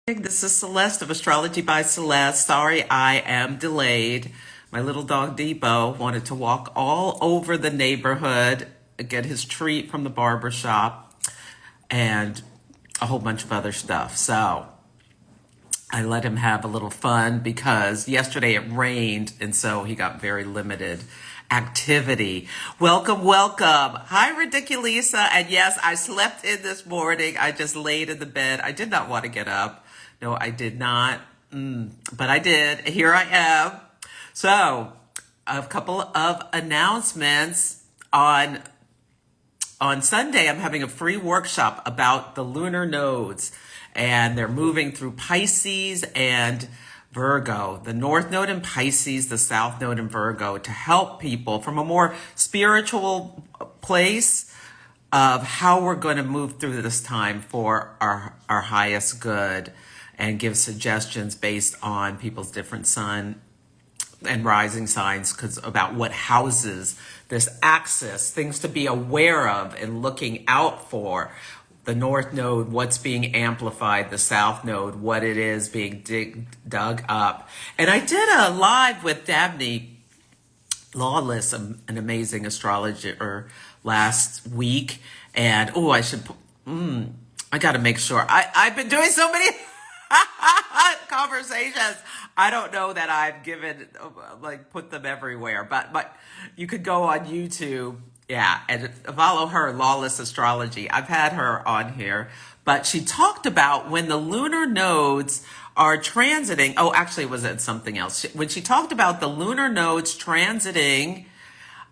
This is Celeste of Astrology by Celeste. Sorry I am delayed. My little dog Debo wanted to walk all over the neighborhood, get his treat from the barber shop, and a whole bunch of other stuff. So I let him have a little fun because yesterday it rained, and so he got very limited activity. Welcome, welcome. Hi, Ridiculisa. And yes, I slept in this morning. I just laid in the bed. I did not want to get up. No, I did not, but I did. Here I am. So, a couple of announcements. On Sunday, I'm having a free workshop about the lunar nodes, and they're moving through Pisces and Virgo, the North Node in Pisces, the South Node in Virgo, to help people from a more spiritual place of how we're going to move through this time for our highest good, and give suggestions based on people's different sun and rising signs about what houses this axis, things to be aware of and looking out for. The North Node, what's being amplified, the South Node, what it is being dug up. And I did a live with Dabney Lawless, an amazing astrologer, last week. And, I got to make sure. I've been doing so many conversations. I don't know that I've put them everywhere, but you could go on YouTube, and follow her, Lawless Astrology. I've had her on here, but she talked about when the lunar nodes are transiting. Oh, actually, it was something else. When she talked about the lunar nodes transiting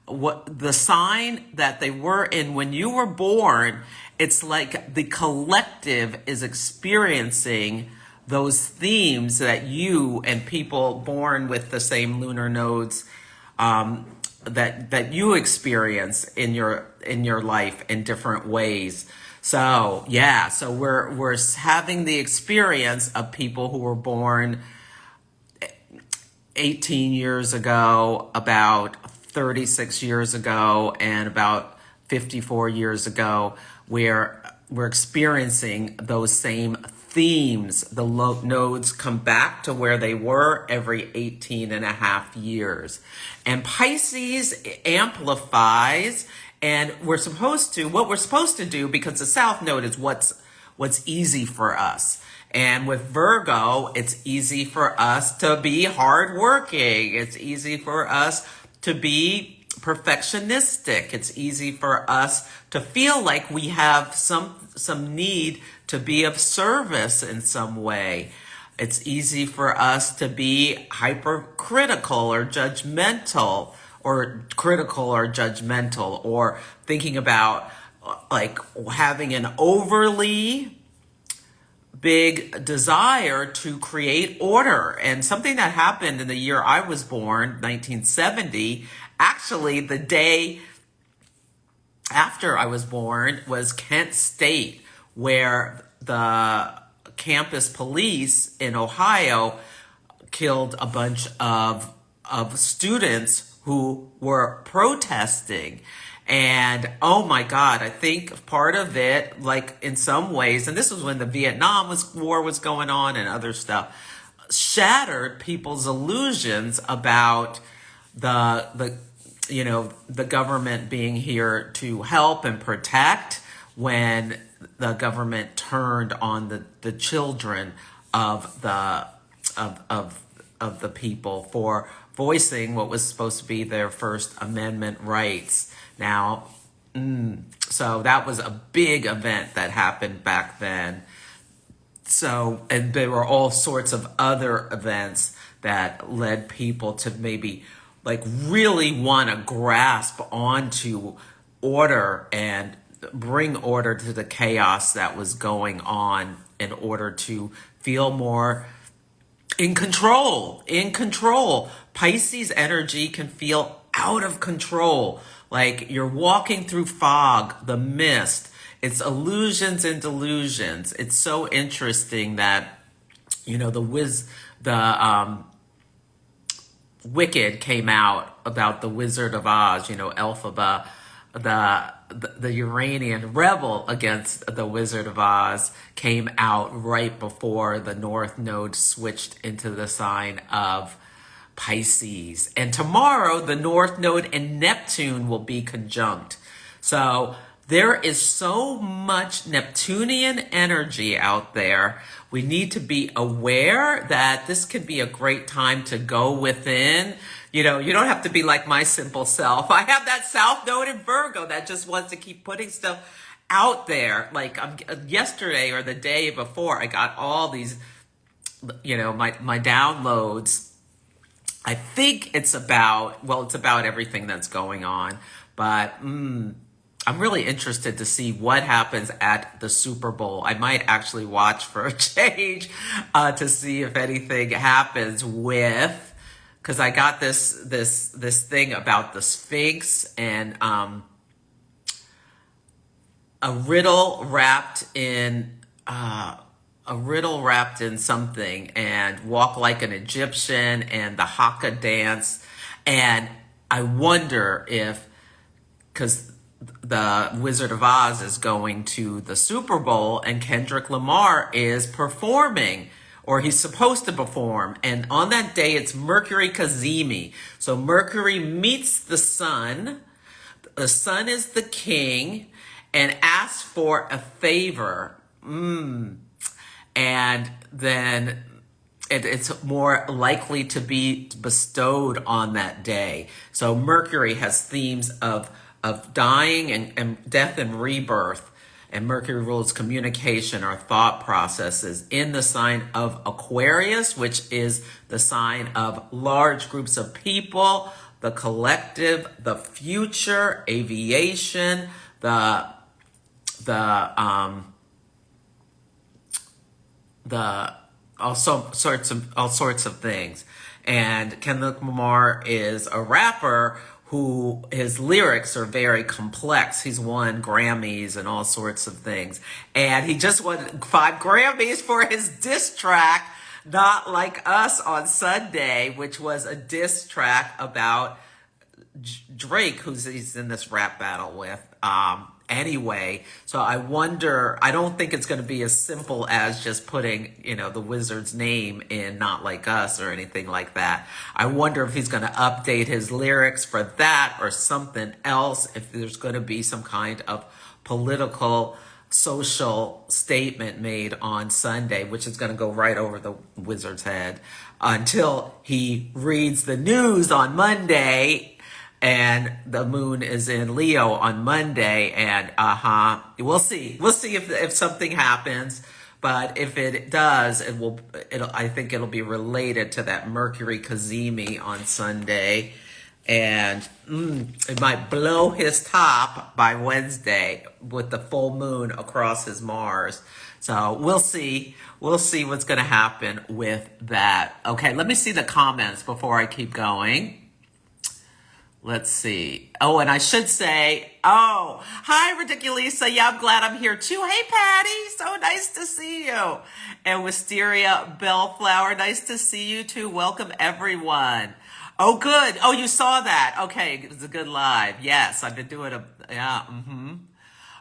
what the sign that they were in when you were born, it's like the collective is experiencing those themes that you and people born with the same lunar nodes that you experience in your life in different ways. So so we're having the experience of people who were born 18 years ago, about 36 years ago, and about 54 years ago, where we're experiencing those same themes. The nodes come back to where they were every 18 and a half years. And Pisces amplifies, and what we're supposed to do, because the South Node is what's easy for us. And with Virgo, it's easy for us to be hardworking. It's easy for us to be perfectionistic. It's easy for us to feel like we have some need to be of service in some way. It's easy for us to be hypercritical or judgmental, or critical or judgmental, or thinking about like having an overly big desire to create order. And something that happened in the year I was born, 1970, actually the day after I was born was Kent State, where the campus police in Ohio killed a bunch of students who were protesting. And oh my God, I think part of it, like in some ways, and this was when the Vietnam War was going on and other stuff, shattered people's illusions about the government being here to help and protect, when the government turned on the children of the people for voicing what was supposed to be their First Amendment rights. Now, so that was a big event that happened back then. So, and there were all sorts of other events that led people to maybe like really want to grasp onto order and bring order to the chaos that was going on, in order to feel more in control. Pisces energy can feel out of control. Like you're walking through fog, the mist. It's illusions and delusions. It's so interesting that, the Wicked came out about the Wizard of Oz, Elphaba, the Uranian rebel against the Wizard of Oz came out right before the North Node switched into the sign of Pisces. And tomorrow, the North Node and Neptune will be conjunct. So there is so much Neptunian energy out there. We need to be aware that this could be a great time to go within. You know, you don't have to be like my simple self. I have that South Node in Virgo that just wants to keep putting stuff out there. Like yesterday or the day before, I got all these, you know, my downloads. I think it's about everything that's going on. But I'm really interested to see what happens at the Super Bowl. I might actually watch for a change to see if anything happens with, because I got this thing about the Sphinx and a riddle wrapped in something, and walk like an Egyptian, and the Haka dance. And I wonder if, because the Wizard of Oz is going to the Super Bowl and Kendrick Lamar is performing, or he's supposed to perform. And on that day, it's Mercury Kazemi. So Mercury meets the sun. The sun is the king and asks for a favor. And then it's more likely to be bestowed on that day. So Mercury has themes of dying and death and rebirth. And Mercury rules communication, our thought processes, in the sign of Aquarius, which is the sign of large groups of people, the collective, the future, aviation, all sorts of things. And Kendrick Lamar is a rapper who his lyrics are very complex. He's won Grammys and all sorts of things. And he just won 5 Grammys for his diss track, Not Like Us, on Sunday, which was a diss track about Drake, he's in this rap battle with. Anyway, so I wonder, I don't think it's going to be as simple as just putting, you know, the wizard's name in Not Like Us or anything like that. I wonder if he's going to update his lyrics for that or something else, if there's going to be some kind of political, social statement made on Sunday, which is going to go right over the wizard's head until he reads the news on Monday. And the moon is in Leo on Monday, and we'll see. We'll see if something happens, but if it does, I think it'll be related to that Mercury Kazemi on Sunday, and it might blow his top by Wednesday with the full moon across his Mars. So we'll see. We'll see what's going to happen with that. Okay, let me see the comments before I keep going. Let's see. Oh, and I should say, hi, Ridiculisa. Yeah, I'm glad I'm here too. Hey, Patty. So nice to see you. And Wisteria Bellflower, nice to see you too. Welcome, everyone. Oh, good. Oh, you saw that. Okay, it was a good live. Yes, I've been doing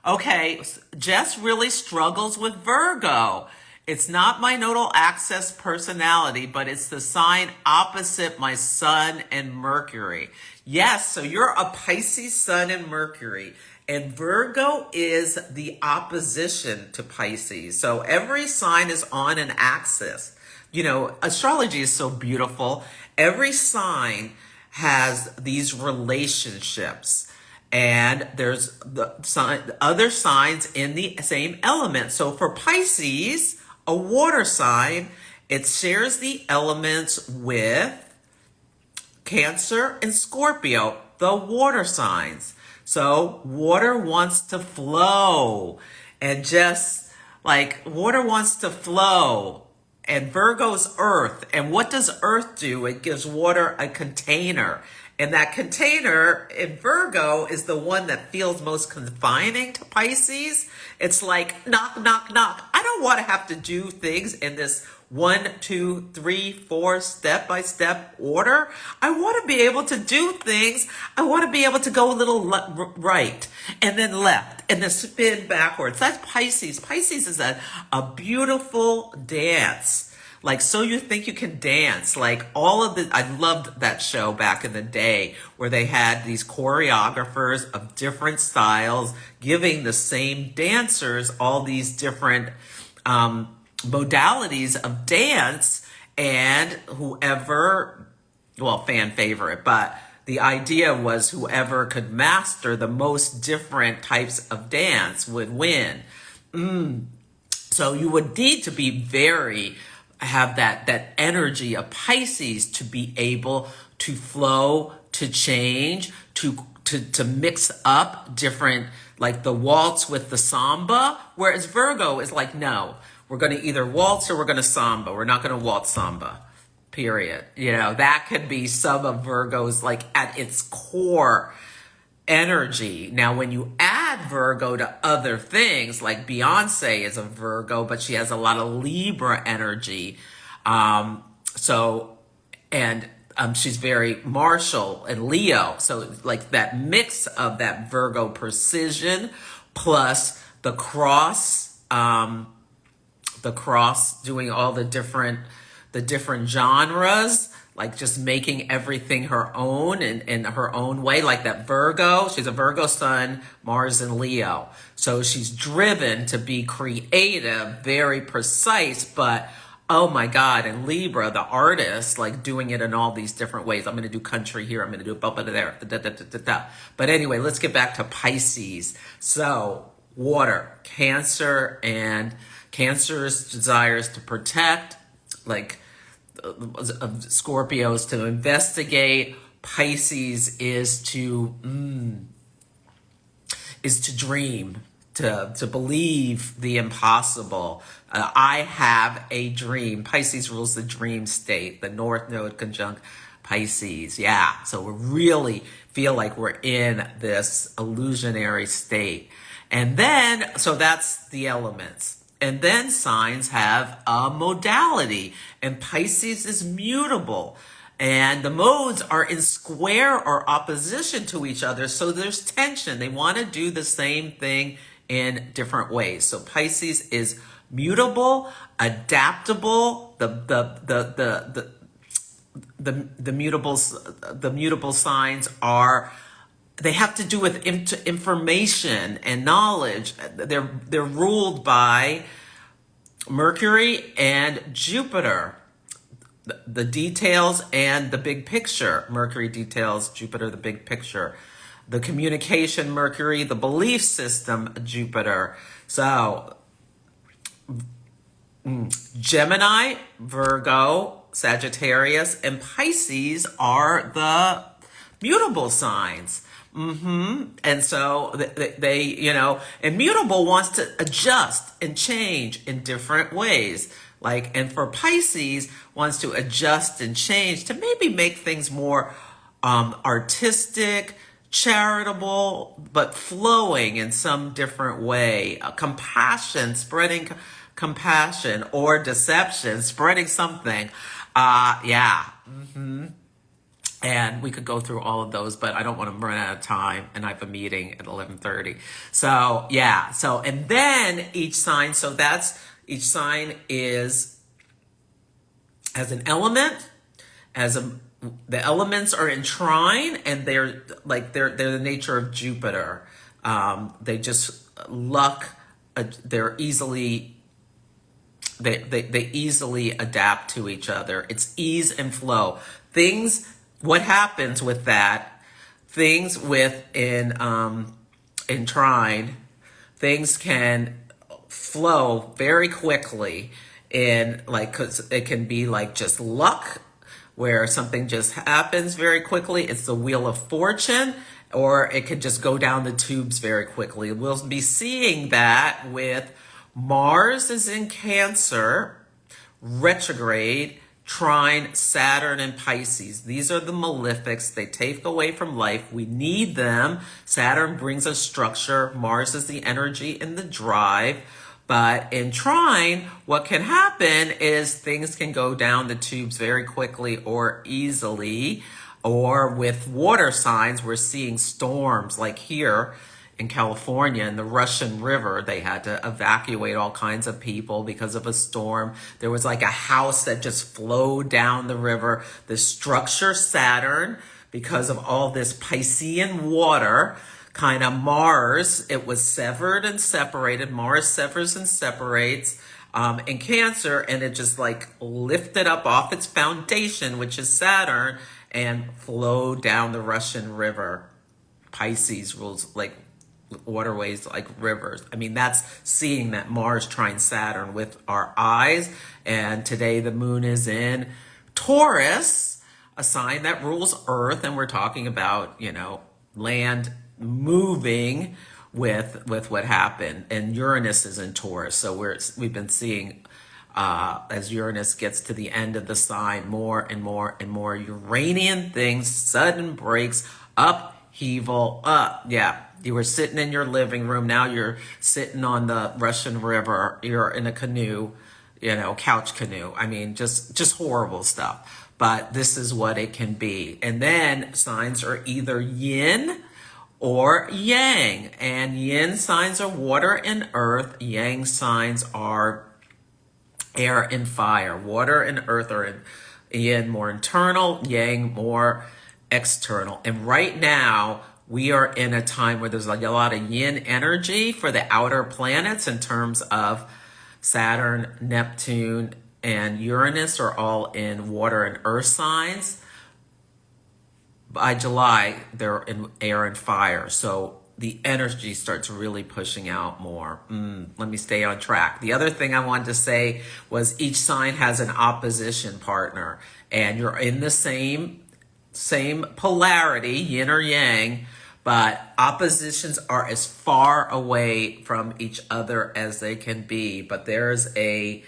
Okay, Jess really struggles with Virgo. It's not my nodal axis personality, but it's the sign opposite my sun and Mercury. Yes, so you're a Pisces sun and Mercury, and Virgo is the opposition to Pisces. So every sign is on an axis. You know, astrology is so beautiful. Every sign has these relationships, and there's the other signs in the same element. So for Pisces, a water sign, it shares the elements with Cancer and Scorpio, the water signs. So water wants to flow, and just like water wants to flow. And Virgo's earth. And what does earth do? It gives water a container. And that container in Virgo is the one that feels most confining to Pisces. It's like, knock, knock, knock. I don't want to have to do things in this 1, 2, 3, 4 step-by-step order. I want to be able to do things. I want to be able to go a little right and then left and then spin backwards. That's Pisces. Pisces is a beautiful dance. Like, So You Think You Can Dance. Like, all of the, I loved that show back in the day where they had these choreographers of different styles giving the same dancers all these different modalities of dance, and whoever, well, fan favorite, but the idea was whoever could master the most different types of dance would win. So you would need to be have that energy of Pisces to be able to flow, to change, to mix up different, like the waltz with the samba, whereas Virgo is like, no, we're going to either waltz or we're going to samba. We're not going to waltz samba, period. You know, that could be some of Virgo's, like, at its core energy. Now, when you add Virgo to other things, like Beyonce is a Virgo, but she has a lot of Libra energy. She's very martial and Leo. So like that mix of that Virgo precision plus the cross doing all the different genres, like just making everything her own in her own way, like that Virgo. She's a Virgo sun, Mars and Leo. So she's driven to be creative, very precise, but oh my God, and Libra, the artist, like doing it in all these different ways. I'm going to do country here. I'm going to do a bump there. But anyway, let's get back to Pisces. So water, Cancer, and Cancer's desires to protect, like Scorpios to investigate. Pisces is to dream, to believe the impossible. I have a dream. Pisces rules the dream state, the North Node conjunct Pisces. Yeah, so we really feel like we're in this illusionary state. And then, so that's the elements. And then signs have a modality, and Pisces is mutable. And the modes are in square or opposition to each other, so there's tension. They want to do the same thing in different ways. So Pisces is mutable, adaptable. The mutable signs are, they have to do with information and knowledge. They're ruled by Mercury and Jupiter. The details and the big picture. Mercury details, Jupiter the big picture. The communication, Mercury, the belief system, Jupiter. So Gemini, Virgo, Sagittarius, and Pisces are the mutable signs. And so they, you know, and mutable wants to adjust and change in different ways. Like, and for Pisces wants to adjust and change to maybe make things more artistic, charitable, but flowing in some different way. Compassion, spreading compassion, or deception, spreading something. And we could go through all of those, but I don't want to run out of time, and I have a meeting at 11:30. So yeah, so, and then each sign, so that's, each sign has an element, the elements are in trine, and they're the nature of Jupiter. They just they're easily, they easily adapt to each other. It's ease and flow. What happens with that? Things in trine, things can flow very quickly in, like, 'cause it can be like just luck, where something just happens very quickly. It's the Wheel of Fortune, or it could just go down the tubes very quickly. We'll be seeing that with Mars is in Cancer, retrograde, trine Saturn and Pisces. These are the malefics. They take away from life. We need them. Saturn brings us structure. Mars is the energy and the drive. But in trine, what can happen is things can go down the tubes very quickly or easily. Or with water signs, we're seeing storms like here in California in the Russian River. They had to evacuate all kinds of people because of a storm. There was like a house that just flowed down the river. The structure Saturn, because of all this Piscean water, kind of Mars, it was severed and separated. Mars severs and separates in Cancer, and it just like lifted up off its foundation, which is Saturn, and flowed down the Russian River. Pisces rules like waterways like rivers. I mean, that's seeing that Mars trine Saturn with our eyes. And today the moon is in Taurus, a sign that rules Earth. And we're talking about, you know, land moving with what happened. And Uranus is in Taurus. So we've been seeing as Uranus gets to the end of the sign, more and more and more Uranian things, sudden breaks, upheaval, yeah. You were sitting in your living room. Now you're sitting on the Russian River. You're in a canoe, you know, couch canoe. I mean, just horrible stuff. But this is what it can be. And then signs are either yin or yang. And yin signs are water and earth. Yang signs are air and fire. Water and earth are in yin more internal, yang more external. And right now, we are in a time where there's like a lot of yin energy for the outer planets in terms of Saturn, Neptune, and Uranus are all in water and earth signs. By July, they're in air and fire. So the energy starts really pushing out more. Let me stay on track. The other thing I wanted to say was each sign has an opposition partner, and you're in the same polarity, yin or yang, but oppositions are as far away from each other as they can be. But there's you're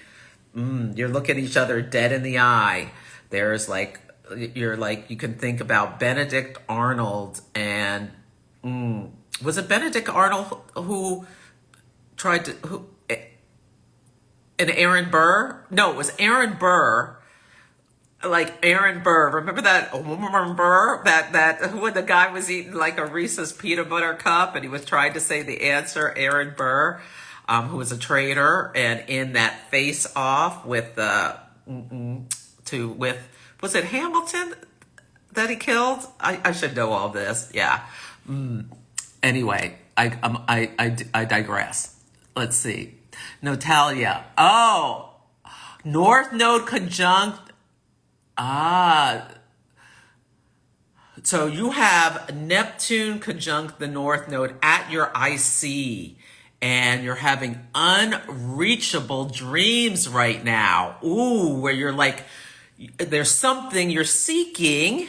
looking at each other dead in the eye. There's like, you can think about Benedict Arnold and, was it Benedict Arnold who and Aaron Burr? No, it was Aaron Burr. Like Aaron Burr, remember that Burr? That when the guy was eating like a Reese's peanut butter cup and he was trying to say the answer, Aaron Burr, who was a traitor, and in that face off with was it Hamilton that he killed? I should know all this. Yeah. Anyway, I digress. Let's see. Natalia. Oh, North Node conjunct. So you have Neptune conjunct the North Node at your IC, and you're having unreachable dreams right now. Ooh, where you're like, there's something you're seeking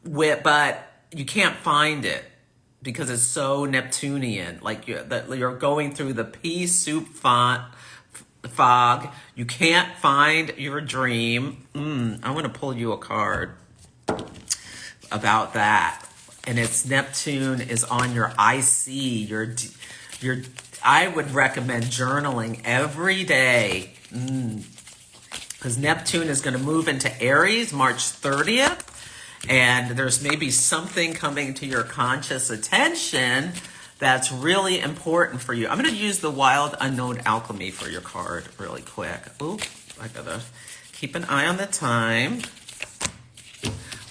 with, but you can't find it because it's so Neptunian. Like you're going through the pea soup fog. You can't find your dream. I'm going to pull you a card about that. And it's Neptune is on your IC. I would recommend journaling every day. Because Neptune is going to move into Aries March 30th. And there's maybe something coming to your conscious attention that's really important for you. I'm going to use the Wild Unknown Alchemy for your card really quick. Ooh, I got to keep an eye on the time.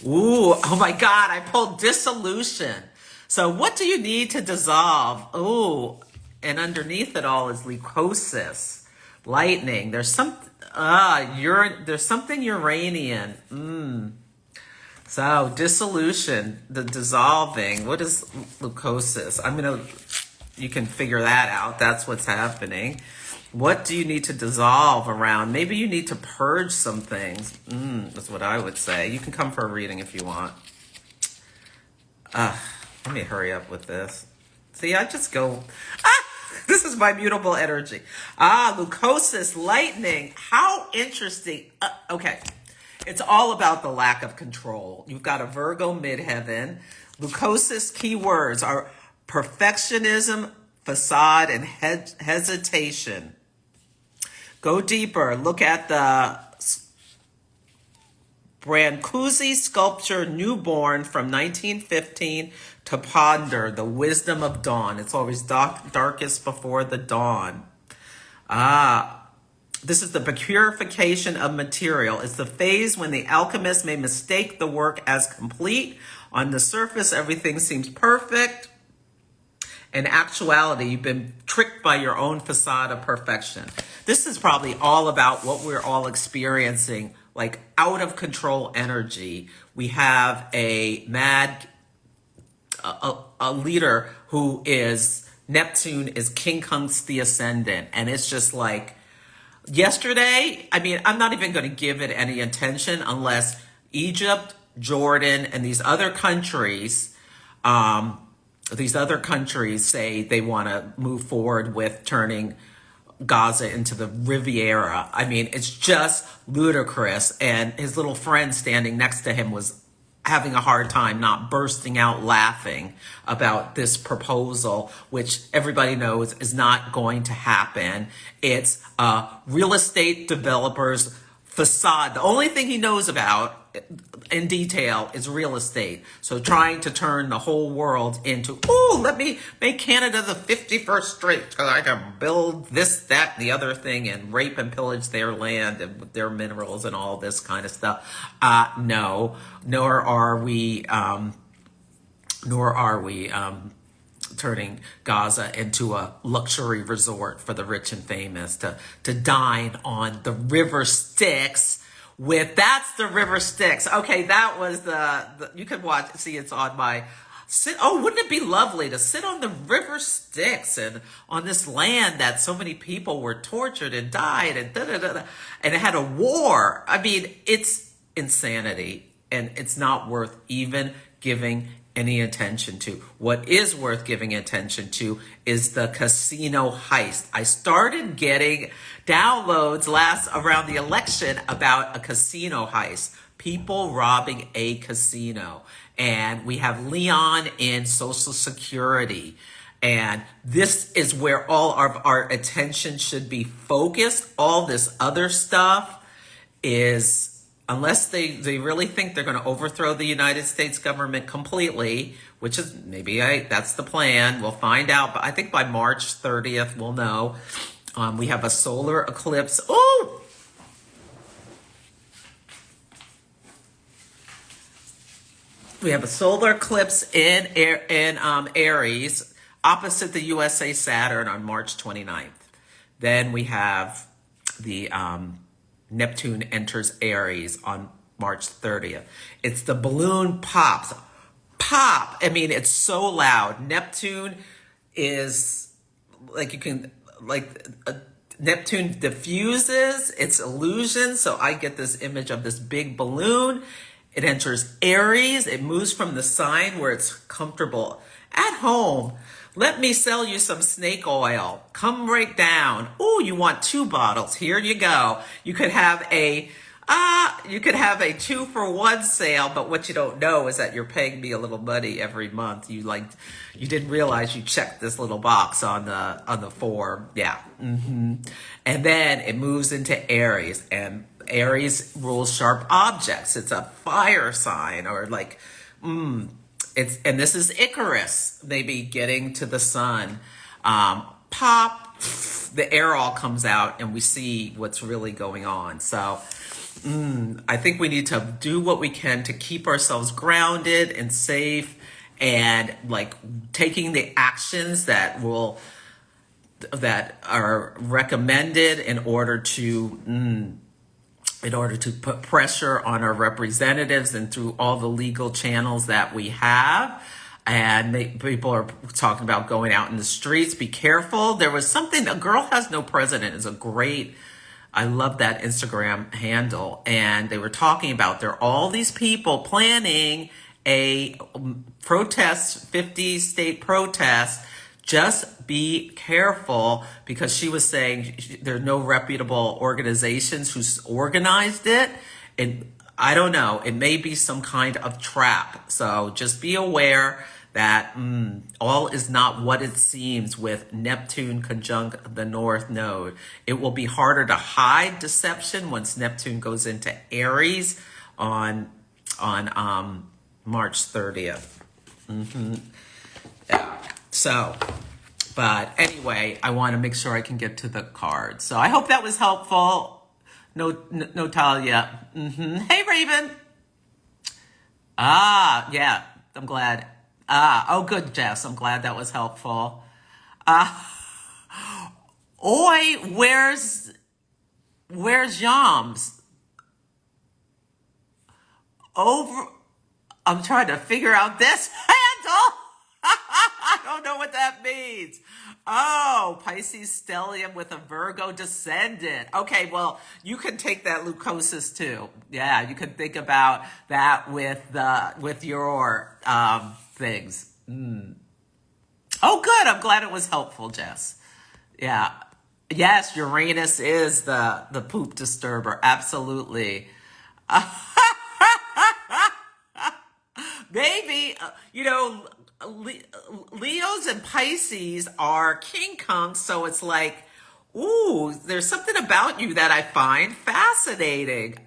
Ooh, oh my God, I pulled Dissolution. So what do you need to dissolve? Ooh, and underneath it all is leucosis, lightning. There's something Uranian. So dissolution, the dissolving. What is leucosis? You can figure that out. That's what's happening. What do you need to dissolve around? Maybe you need to purge some things. That's what I would say. You can come for a reading if you want. Let me hurry up with this. See, I just go, this is my mutable energy. Leucosis, lightning. How interesting. Okay. It's all about the lack of control. You've got a Virgo midheaven. Leucosis keywords are perfectionism, facade and hesitation. Go deeper. Look at the Brancusi sculpture Newborn from 1915 to ponder the wisdom of dawn. It's always darkest before the dawn. This is the purification of material. It's the phase when the alchemist may mistake the work as complete. On the surface, everything seems perfect. In actuality, you've been tricked by your own facade of perfection. This is probably all about what we're all experiencing, like out of control energy. We have a leader who is, Neptune is King Kun's the ascendant. And it's just like, yesterday, I mean, I'm not even going to give it any attention unless Egypt, Jordan, and these other countries say they want to move forward with turning Gaza into the Riviera. I mean, it's just ludicrous. And his little friend standing next to him was having a hard time not bursting out laughing about this proposal, which everybody knows is not going to happen. It's a real estate developer's facade. The only thing he knows about in detail is real estate. So trying to turn the whole world into, oh, let me make Canada the 51st state because I can build this, that, and the other thing and rape and pillage their land and their minerals and all this kind of stuff. No, nor are we turning Gaza into a luxury resort for the rich and famous to dine on the river Styx that's the river Styx. Okay, that was the you can see it's on my wouldn't it be lovely to sit on the river Styx and on this land that so many people were tortured and died and and it had a war. I mean, it's insanity and it's not worth even giving any attention to. What is worth giving attention to is the casino heist. I started getting downloads around the election about a casino heist, people robbing a casino. And we have Leon in Social Security. And this is where all of our attention should be focused. All this other stuff is, unless they really think they're going to overthrow the United States government completely, which is that's the plan. We'll find out. But I think by March 30th, we'll know. We have a solar eclipse. Oh! We have a solar eclipse in Aries, opposite the USA Saturn on March 29th. Then we have the Neptune enters Aries on March 30th. It's the balloon pops. Pop! I mean, it's so loud. Neptune is Neptune diffuses its illusion. So I get this image of this big balloon. It enters Aries. It moves from the sign where it's comfortable at home. Let me sell you some snake oil. Come right down. Oh, you want 2 bottles? Here you go. You could have a 2-for-1 sale, but what you don't know is that you're paying me a little money every month. You didn't realize you checked this little box on the form. Yeah. And then it moves into Aries, and Aries rules sharp objects. It's a fire sign, or and this is Icarus, maybe getting to the sun. Pop, the air all comes out and we see what's really going on. So I think we need to do what we can to keep ourselves grounded and safe, and taking the actions that are recommended in order to put pressure on our representatives and through all the legal channels that we have. And people are talking about going out in the streets. Be careful. There was something, A Girl Has No President is I love that Instagram handle. And they were talking about there are all these people planning a protest, 50-state protest. Just be careful, because she was saying there are no reputable organizations who's organized it. And I don't know, it may be some kind of trap. So just be aware that all is not what it seems with Neptune conjunct the North Node. It will be harder to hide deception once Neptune goes into Aries on March 30th. Yeah. So, but anyway, I want to make sure I can get to the cards. So I hope that was helpful. No, Talia. Hey, Raven. Yeah, I'm glad. Oh, good, Jess. I'm glad that was helpful. Oi, where's Yams? I'm trying to figure out this handle. I don't know what that means. Oh, Pisces stellium with a Virgo descendant. Okay, well, you can take that leucosis too. Yeah, you could think about that with your things. Oh, good. I'm glad it was helpful, Jess. Yeah. Yes, Uranus is the poop disturber. Absolutely. Maybe, Leos and Pisces are king kunks, so it's like, ooh, there's something about you that I find fascinating.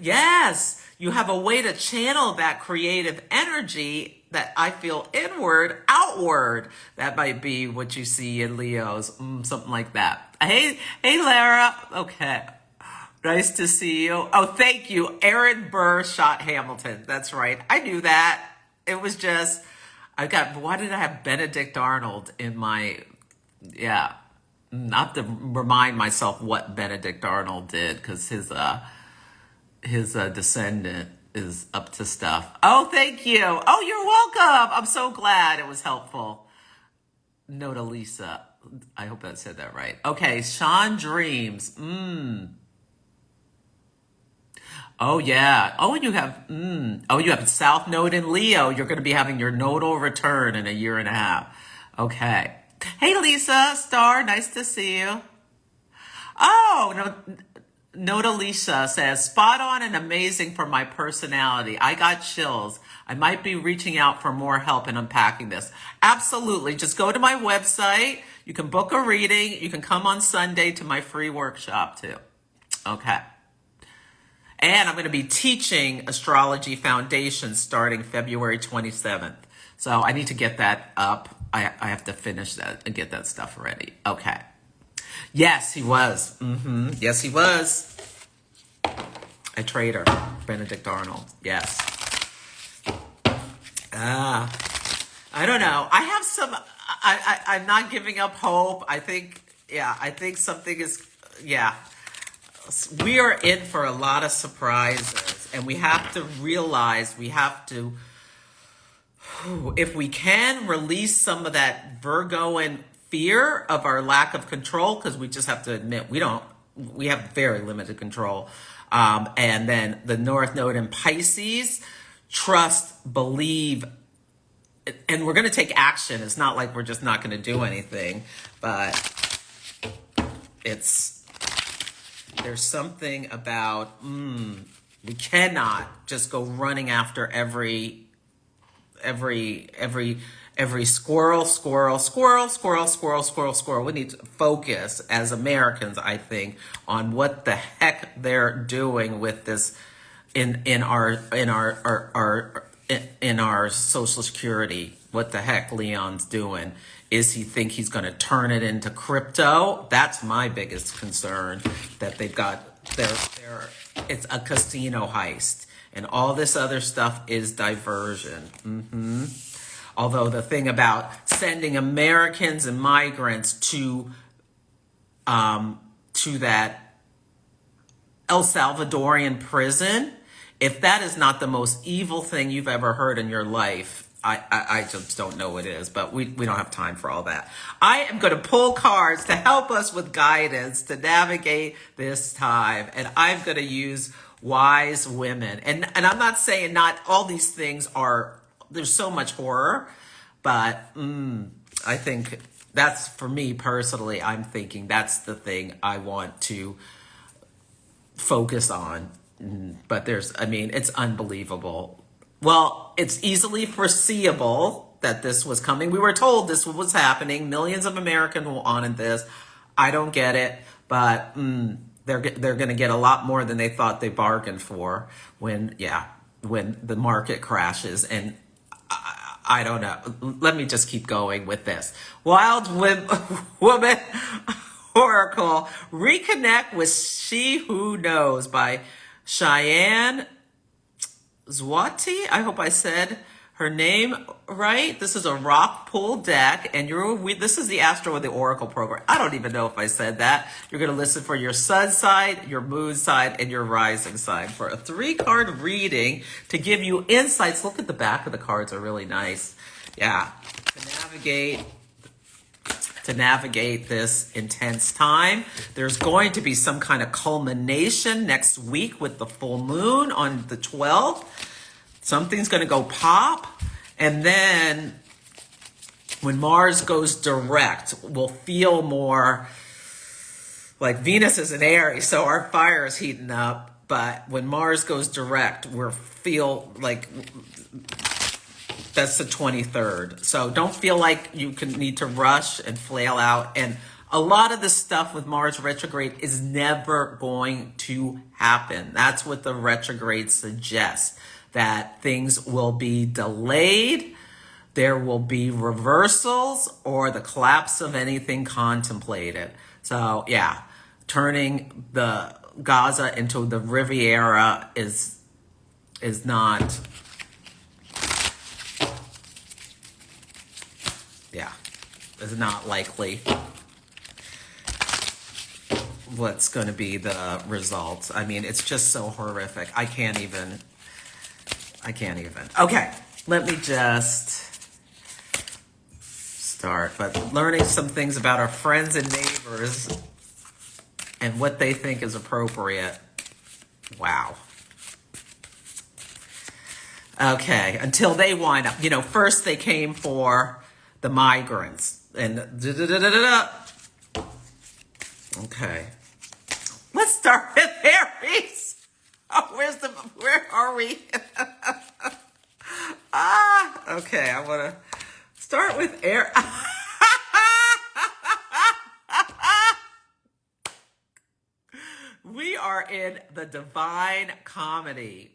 Yes, you have a way to channel that creative energy that I feel inward, outward. That might be what you see in Leos, something like that. Hey, Lara. Okay. Nice to see you. Oh, thank you. Aaron Burr shot Hamilton. That's right. I knew that. It was just, why did I have Benedict Arnold in my, not to remind myself what Benedict Arnold did, because his descendant is up to stuff. Oh, thank you. Oh, you're welcome. I'm so glad it was helpful. No to Lisa. I hope I said that right. Okay, Sean Dreams. Oh, yeah. Oh, and you have South Node in Leo. You're going to be having your nodal return in a year and a half. Okay. Hey, Lisa, Star, nice to see you. Oh, Node Alicia says, spot on and amazing for my personality. I got chills. I might be reaching out for more help in unpacking this. Absolutely. Just go to my website. You can book a reading. You can come on Sunday to my free workshop too. Okay. And I'm going to be teaching Astrology Foundation starting February 27th. So I need to get that up. I have to finish that and get that stuff ready. Okay. Yes, he was. Yes, he was. A traitor. Benedict Arnold. Yes. I don't know. I have some... I'm not giving up hope. I think something is... Yeah. We are in for a lot of surprises, and we have to realize if we can release some of that Virgoan fear of our lack of control, because we just have to admit we have very limited control. And then the North Node in Pisces, trust, believe, and we're going to take action. It's not like we're just not going to do anything, but there's something about, we cannot just go running after every squirrel. We need to focus as Americans, I think, on what the heck they're doing with this in our Social Security. What the heck Leon's doing? Is he think he's going to turn it into crypto? That's my biggest concern, that they've got it's a casino heist, and all this other stuff is diversion. Although the thing about sending Americans and migrants to that El Salvadorian prison, if that is not the most evil thing you've ever heard in your life, I just don't know what it is, but we don't have time for all that. I am going to pull cards to help us with guidance to navigate this time, and I'm going to use wise women. And I'm not saying not all these things are, there's so much horror, but I think that's, for me personally, I'm thinking that's the thing I want to focus on. But it's unbelievable. Well, it's easily foreseeable that this was coming. We were told this was happening. Millions of Americans wanted this. I don't get it, but they're going to get a lot more than they thought they bargained for when the market crashes. And I don't know. Let me just keep going with this. Wild Woman Oracle, Reconnect with She Who Knows by Cheyenne Zwati. I hope I said her name right. This is a rock pull deck, and this is the Astro and the Oracle program. I don't even know if I said that. You're going to listen for your sun side, your moon side, and your rising side for a 3-card reading to give you insights. Look at the back of the cards, are really nice. Yeah, to navigate this intense time. There's going to be some kind of culmination next week with the full moon on the 12th. Something's going to go pop. And then when Mars goes direct, we'll feel more like Venus is in Aries, so our fire is heating up. But when Mars goes direct, we'll feel like that's the 23rd. So don't feel like you need to rush and flail out. And a lot of the stuff with Mars retrograde is never going to happen. That's what the retrograde suggests, that things will be delayed, there will be reversals, or the collapse of anything contemplated. So yeah, turning the Gaza into the Riviera is not... is not likely what's going to be the results. I mean, it's just so horrific. I can't even. Okay, let me just start. But learning some things about our friends and neighbors and what they think is appropriate. Wow. Okay, until they wind up. First they came for the migrants. And okay, let's start with Aries. Oh, where are we? Okay, I want to start with Aries. We are in the Divine Comedy.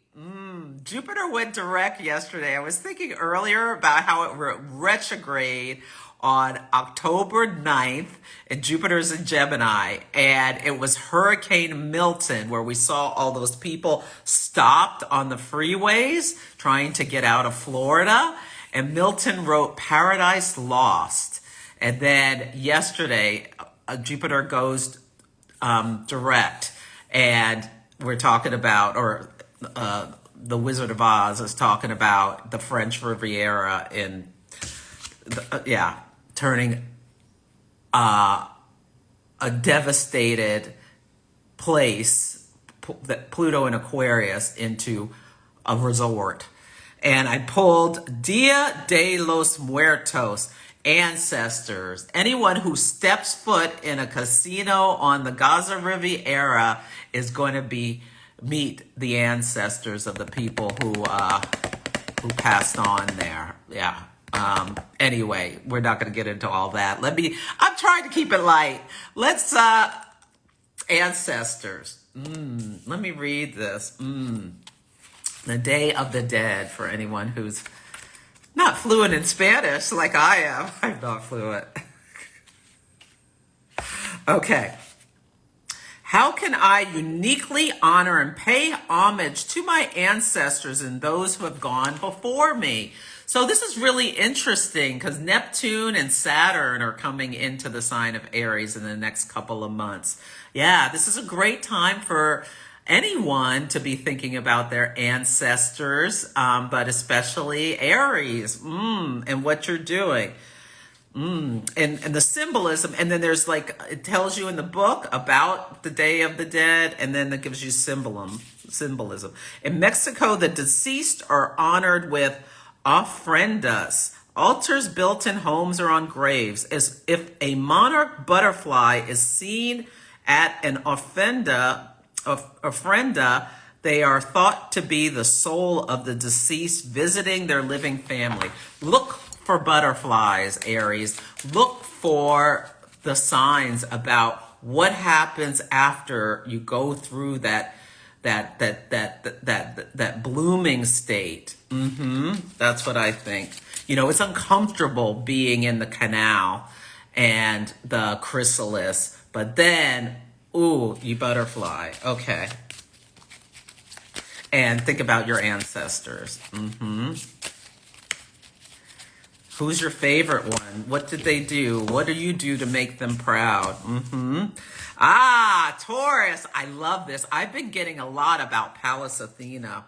Jupiter went direct yesterday. I was thinking earlier about how it retrograde on October 9th, and Jupiter's in Gemini, and it was Hurricane Milton, where we saw all those people stopped on the freeways trying to get out of Florida, and Milton wrote Paradise Lost. And then yesterday, Jupiter goes direct, and we're talking about, the Wizard of Oz is talking about the French Riviera in, turning a devastated place, Pluto and Aquarius, into a resort. And I pulled Dia de los Muertos, ancestors. Anyone who steps foot in a casino on the Gaza Riviera is going to meet the ancestors of the people who passed on there. Yeah. Anyway, we're not going to get into all that. I'm trying to keep it light. Let's, ancestors. Let me read this. The Day of the Dead, for anyone who's not fluent in Spanish like I am. I'm not fluent. Okay. How can I uniquely honor and pay homage to my ancestors and those who have gone before me? So this is really interesting because Neptune and Saturn are coming into the sign of Aries in the next couple of months. Yeah, this is a great time for anyone to be thinking about their ancestors, but especially Aries, and what you're doing. And the symbolism, and then there's it tells you in the book about the Day of the Dead, and then it gives you symbolism. In Mexico, the deceased are honored with ofrendas, altars built in homes or on graves. As if a monarch butterfly is seen at an ofrenda, They are thought to be the soul of the deceased visiting their living family. Look for butterflies, Aries. Look for the signs about what happens after you go through that blooming state. That's what I think. You know, it's uncomfortable being in the canal and the chrysalis, but then, ooh, you butterfly. Okay. And think about your ancestors. Who's your favorite one? What did they do? What do you do to make them proud? Ah, Taurus. I love this. I've been getting a lot about Pallas Athena.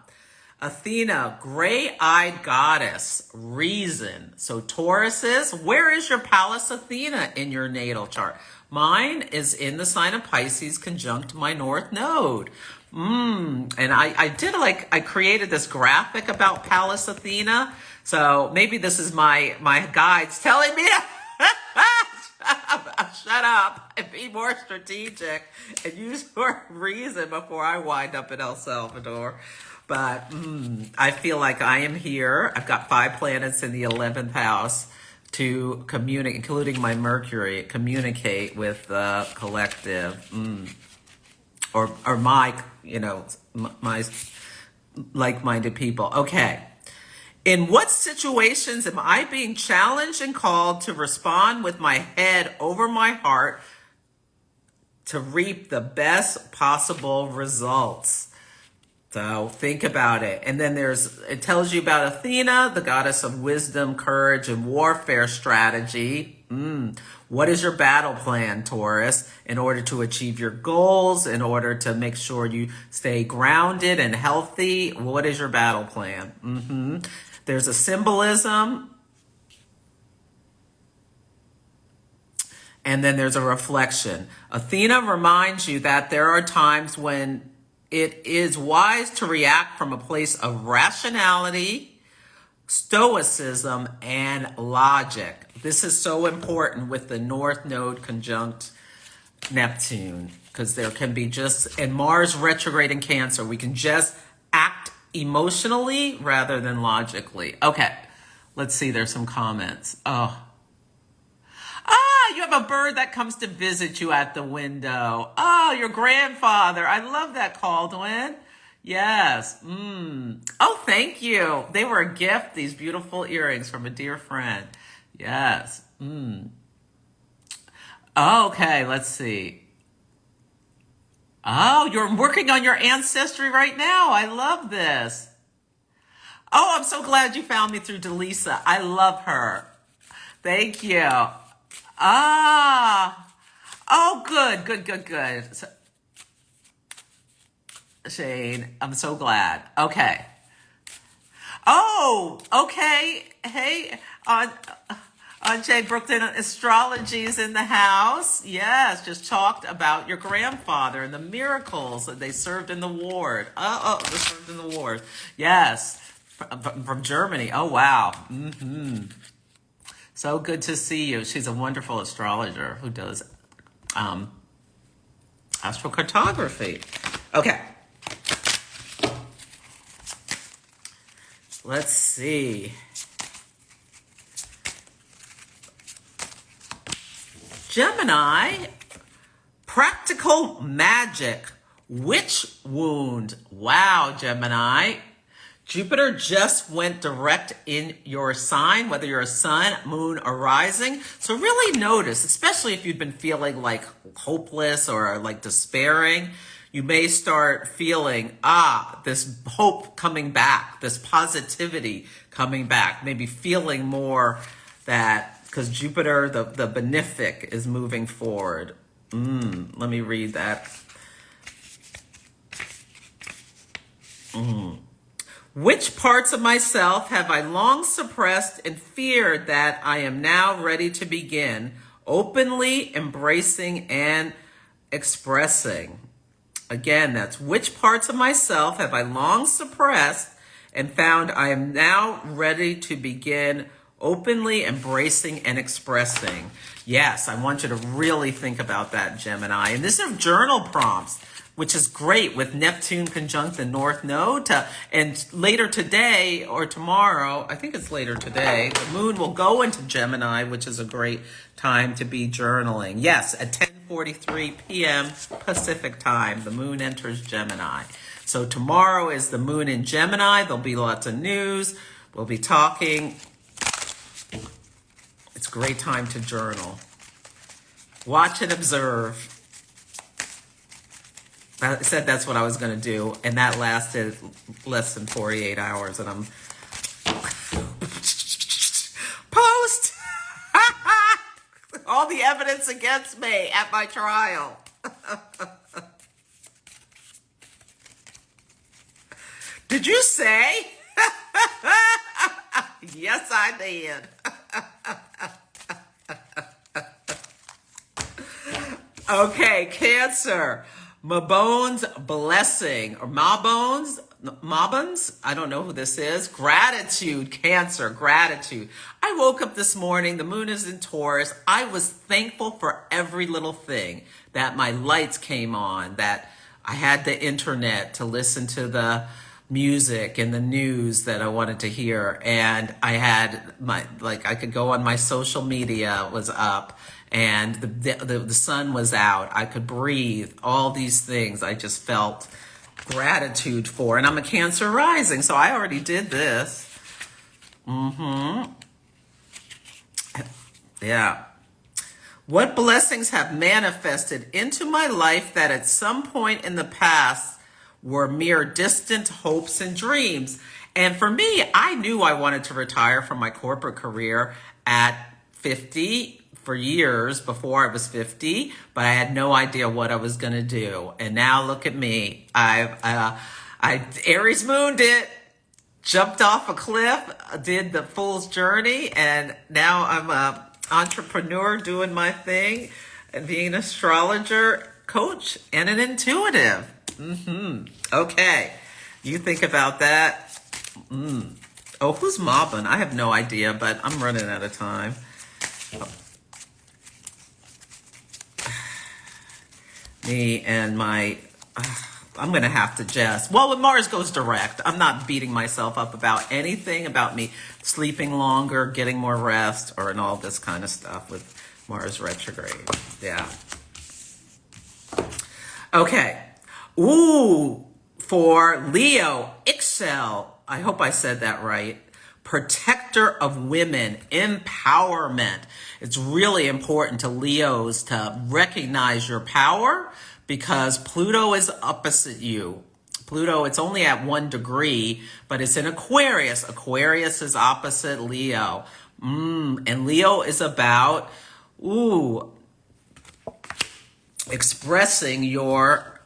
Athena, gray-eyed goddess, reason. So Tauruses, where is your Pallas Athena in your natal chart? Mine is in the sign of Pisces, conjunct my North Node. And I created this graphic about Pallas Athena. So maybe this is my guides telling me to shut up and be more strategic and use more reason before I wind up in El Salvador. But I feel like I am here. I've got 5 planets in the 11th house to communicate, including my Mercury, communicate with the collective. Or my, my like-minded people. Okay. In what situations am I being challenged and called to respond with my head over my heart to reap the best possible results? So think about it. And then it tells you about Athena, the goddess of wisdom, courage, and warfare strategy. What is your battle plan, Taurus, in order to achieve your goals, in order to make sure you stay grounded and healthy? What is your battle plan? There's a symbolism. And then there's a reflection. Athena reminds you that there are times when it is wise to react from a place of rationality, stoicism, and logic. This is so important with the North Node conjunct Neptune, because there can be and Mars retrograde in Cancer, we can just act emotionally rather than logically. Okay, let's see, there's some comments. You have a bird that comes to visit you at the window. Oh, your grandfather. I love that, Caldwin. Yes. Oh, thank you. They were a gift, these beautiful earrings from a dear friend. Yes. Okay, let's see. Oh, you're working on your ancestry right now. I love this. Oh, I'm so glad you found me through Delisa. I love her. Thank you. Oh, good. Shane, I'm so glad. Okay. Oh, okay. Hey, on Jay Brookton, astrology is in the house. Yes, just talked about your grandfather and the miracles that they served in the ward. They served in the ward. Yes, from Germany. Oh, wow. So good to see you. She's a wonderful astrologer who does astrocartography. Okay. Let's see. Gemini, practical magic, witch wound. Wow, Gemini. Jupiter just went direct in your sign, whether you're a sun, moon, or rising. So really notice, especially if you've been feeling like hopeless or like despairing, you may start feeling, this hope coming back, this positivity coming back, maybe feeling more that, because Jupiter, the benefic, is moving forward. Let me read that. Which parts of myself have I long suppressed and feared that I am now ready to begin openly embracing and expressing? Again, that's which parts of myself have I long suppressed and found I am now ready to begin openly embracing and expressing. Yes, I want you to really think about that, Gemini. And these are journal prompts. which is great with Neptune conjunct the North Node. And later today or tomorrow, I think it's later today, the moon will go into Gemini, which is a great time to be journaling. Yes, at 10:43 p.m. Pacific time, the moon enters Gemini. So tomorrow is the moon in Gemini. There'll be lots of news. We'll be talking. It's a great time to journal. Watch and observe. I said that's what I was going to do, and that lasted less than 48 hours, and I'm post all the evidence against me at my trial. Did you say? Yes, I did. Okay, Cancer. Mabon's blessing, or Mabon's, I don't know who this is. Gratitude, Cancer, gratitude. I woke up this morning, the moon is in Taurus. I was thankful for every little thing, that my lights came on, that I had the internet to listen to the music and the news that I wanted to hear. And I had I could go on my social media was up, and the sun was out. I could breathe. All these things I just felt gratitude for. And I'm a Cancer rising, so I already did this. Yeah. What blessings have manifested into my life that at some point in the past were mere distant hopes and dreams? And for me, I knew I wanted to retire from my corporate career at 50 for years before I was 50, but I had no idea what I was going to do. And now look at me. I Aries mooned it, jumped off a cliff, did the fool's journey, and now I'm a entrepreneur doing my thing and being an astrologer, coach, and an intuitive. Okay, you think about that. Oh, who's Mabon? I have no idea, but I'm running out of time. Me and my, I'm going to have to just, well, when Mars goes direct, I'm not beating myself up about anything about me sleeping longer, getting more rest, or and all this kind of stuff with Mars retrograde. Yeah. Okay. Ooh, for Leo, Chel, I hope I said that right. Protector of women, empowerment. It's really important to Leos to recognize your power, because Pluto is opposite you. Pluto, it's only at 1 degree, but it's in Aquarius. Aquarius is opposite Leo. And Leo is about, expressing your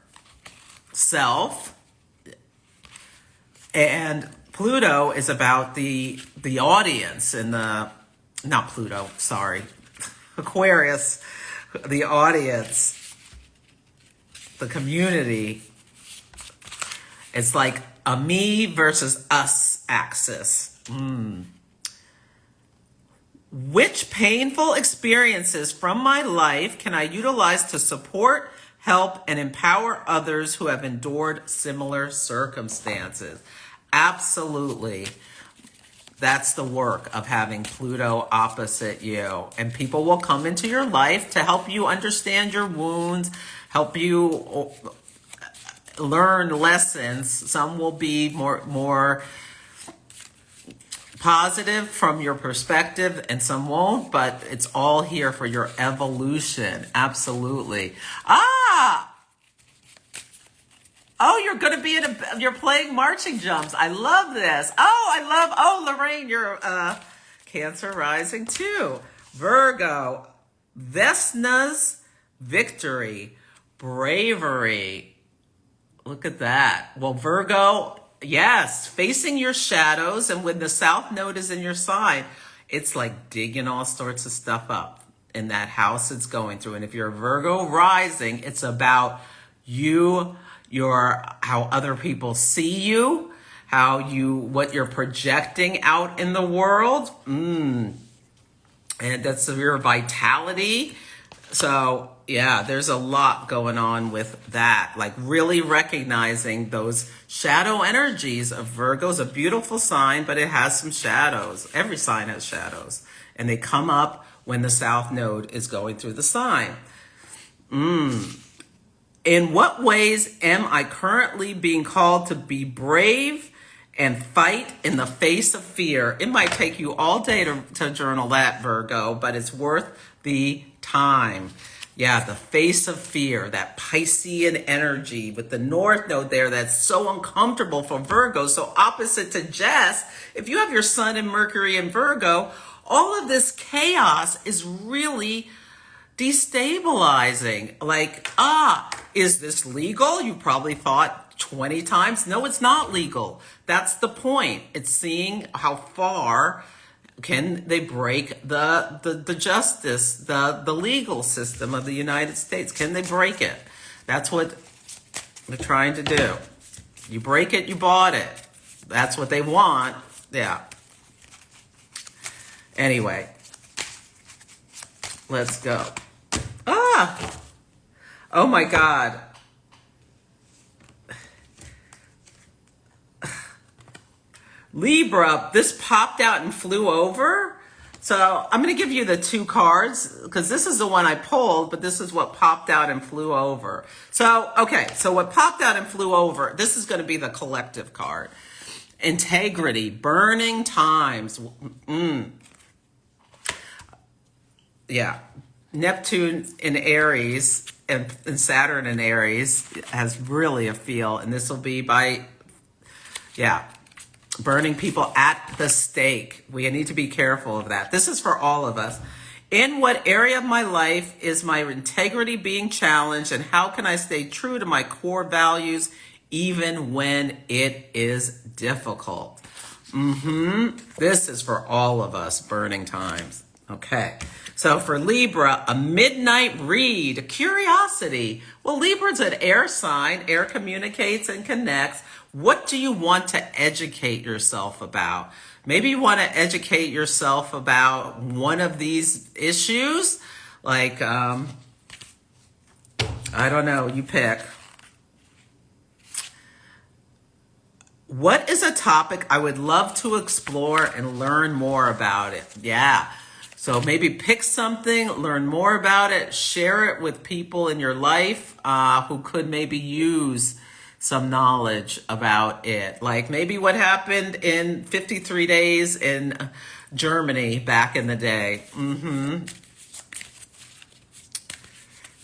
self. And Pluto is about the audience and not Pluto, sorry. Aquarius, the audience, the community. It's like a me versus us axis. Which painful experiences from my life can I utilize to support, help, and empower others who have endured similar circumstances? Absolutely. That's the work of having Pluto opposite you. And people will come into your life to help you understand your wounds, help you learn lessons. Some will be more positive from your perspective, and some won't, but it's all here for your evolution. Absolutely. Oh, you're going to be you're playing marching jumps. I love this. Lorraine, you're Cancer rising too. Virgo, Vesna's victory, bravery. Look at that. Well, Virgo, yes, facing your shadows. And when the South Node is in your sign, it's like digging all sorts of stuff up in that house it's going through. And if you're a Virgo rising, it's about you, how other people see you, what you're projecting out in the world. And that's your vitality. So, yeah, there's a lot going on with that. Like really recognizing those shadow energies of Virgo is a beautiful sign, but it has some shadows. Every sign has shadows. And they come up when the South Node is going through the sign. In what ways am I currently being called to be brave and fight in the face of fear? It might take you all day to journal that, Virgo, but it's worth the time. Yeah, the face of fear, that Piscean energy with the North Node there that's so uncomfortable for Virgo. So opposite to Jess, if you have your Sun and Mercury in Virgo, all of this chaos is really destabilizing. Like, is this legal? You probably thought 20 times. No, it's not legal. That's the point. It's seeing how far can they break the justice, the legal system of the United States. Can they break it? That's what they're trying to do. You break it, you bought it. That's what they want. Yeah. Anyway, let's go. Oh my God. Libra, this popped out and flew over. So I'm going to give you the two cards because this is the one I pulled, but this is what popped out and flew over. So, okay. So what popped out and flew over, this is going to be the collective card. Integrity, burning times. Yeah. Neptune in Aries and Saturn in Aries has really a feel. And this will be by, burning people at the stake. We need to be careful of that. This is for all of us. In what area of my life is my integrity being challenged, and how can I stay true to my core values even when it is difficult? This is for all of us, burning times. Okay. So for Libra, a midnight read, curiosity. Well, Libra's an air sign. Air communicates and connects. What do you want to educate yourself about? Maybe you want to educate yourself about one of these issues. Like, I don't know, you pick. What is a topic I would love to explore and learn more about it? Yeah. So maybe pick something, learn more about it, share it with people in your life who could maybe use some knowledge about it. Like maybe what happened in 53 days in Germany back in the day.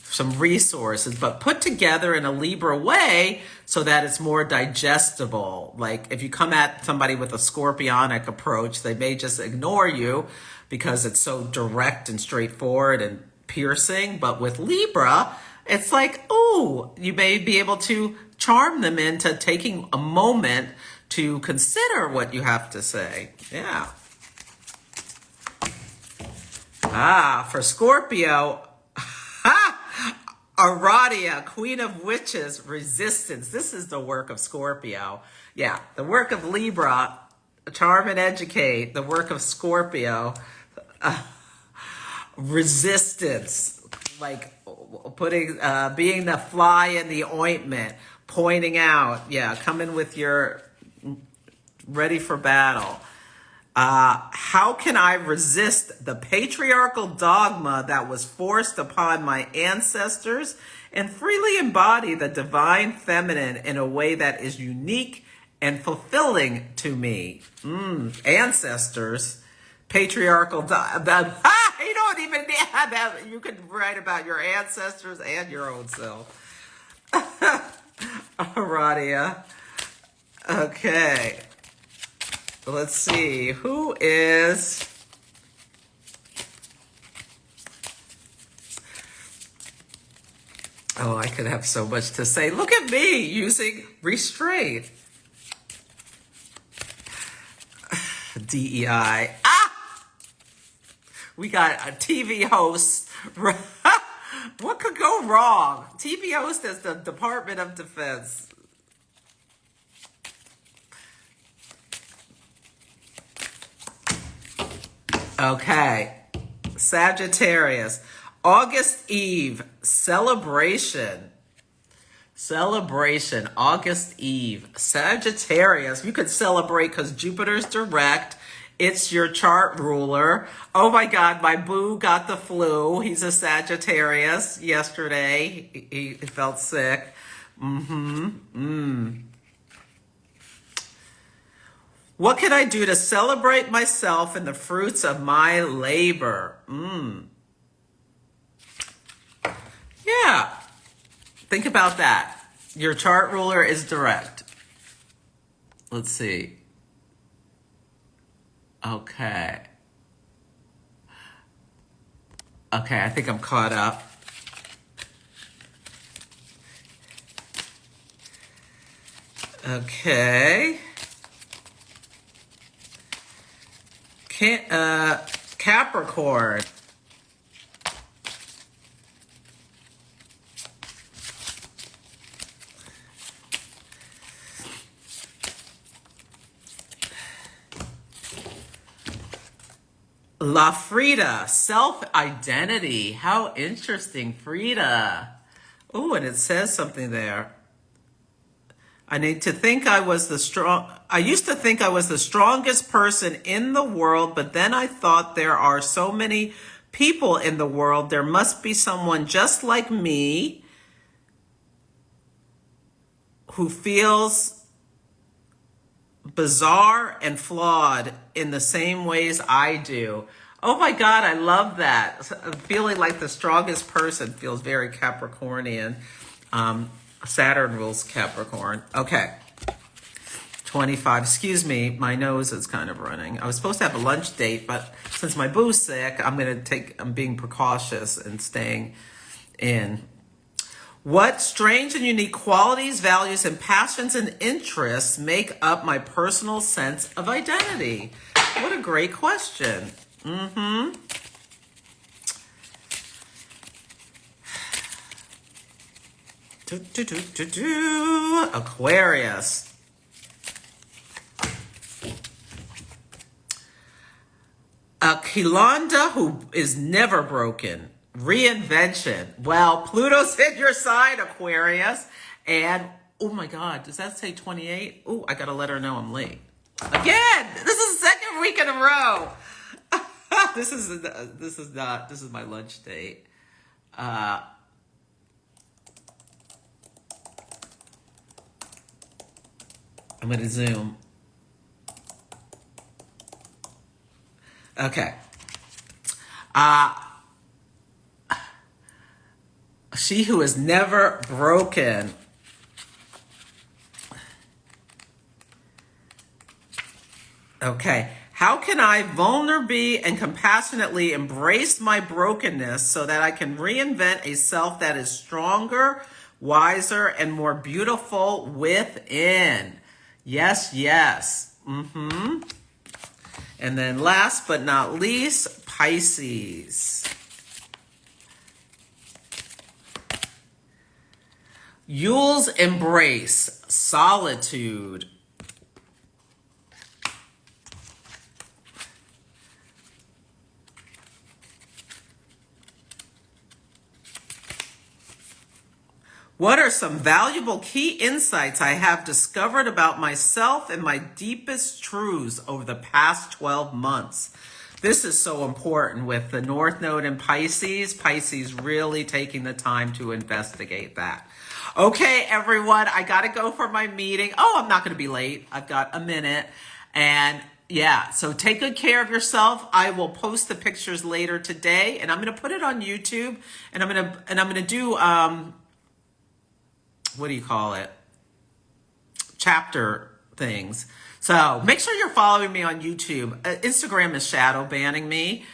Some resources, but put together in a Libra way so that it's more digestible. Like if you come at somebody with a Scorpionic approach, they may just ignore you because it's so direct and straightforward and piercing. But with Libra, it's like, ooh, you may be able to charm them into taking a moment to consider what you have to say. Yeah. For Scorpio, Aradia, Queen of Witches, resistance. This is the work of Scorpio. Yeah, the work of Libra, charm and educate. The work of Scorpio, resistance. Like putting, being the fly in the ointment, pointing out. Yeah, coming with your ready for battle. How can I resist the patriarchal dogma that was forced upon my ancestors and freely embody the divine feminine in a way that is unique and fulfilling to me? Ancestors, patriarchal dogma. You don't even have that. You could write about your ancestors and your own self. Aradia. Okay. Let's see, who is... Oh, I could have so much to say. Look at me using restraint. DEI. We got a TV host. What could go wrong? TV host is the Department of Defense. Okay, Sagittarius. August Eve, celebration. Celebration, August Eve. Sagittarius, you could celebrate because Jupiter's direct. It's your chart ruler. Oh my God, my boo got the flu. He's a Sagittarius yesterday. He felt sick. What can I do to celebrate myself and the fruits of my labor? Yeah. Think about that. Your chart ruler is direct. Let's see. Okay. Okay, I think I'm caught up. Okay. Capricorn. La Frida, self-identity. How interesting, Frida. Oh, and it says something there. I used to think I was the strongest person in the world, but then I thought there are so many people in the world. There must be someone just like me who feels bizarre and flawed in the same ways I do. Oh my God, I love that. Feeling like the strongest person feels very Capricornian. Saturn rules Capricorn. Okay. 25. Excuse me, my nose is kind of running. I was supposed to have a lunch date, but since my boo's sick, I'm being precautious and staying in. What strange and unique qualities, values, and passions and interests make up my personal sense of identity? What a great question. Aquarius. Akhilanda, who is never broken. Reinvention. Well, Pluto's in your side, Aquarius. And, oh my God, does that say 28? Oh, I got to let her know I'm late. Again, this is the second week in a row. This is my lunch date. I'm going to zoom. Okay. She who is never broken. Okay. How can I vulnerably and compassionately embrace my brokenness so that I can reinvent a self that is stronger, wiser, and more beautiful within? Yes, yes. And then last but not least, Pisces. Yule's embrace, solitude. What are some valuable key insights I have discovered about myself and my deepest truths over the past 12 months? This is so important with the North Node in Pisces. Pisces really taking the time to investigate that. Okay, everyone, I got to go for my meeting. Oh, I'm not going to be late. I've got a minute. And yeah, so take good care of yourself. I will post the pictures later today, and I'm going to put it on YouTube, and I'm going to do what do you call it? Chapter things. So make sure you're following me on YouTube. Instagram is shadow banning me.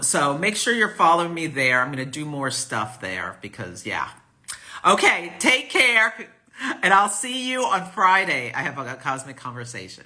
So make sure you're following me there. I'm going to do more stuff there because, yeah. Okay, take care. And I'll see you on Friday. I have a cosmic conversation.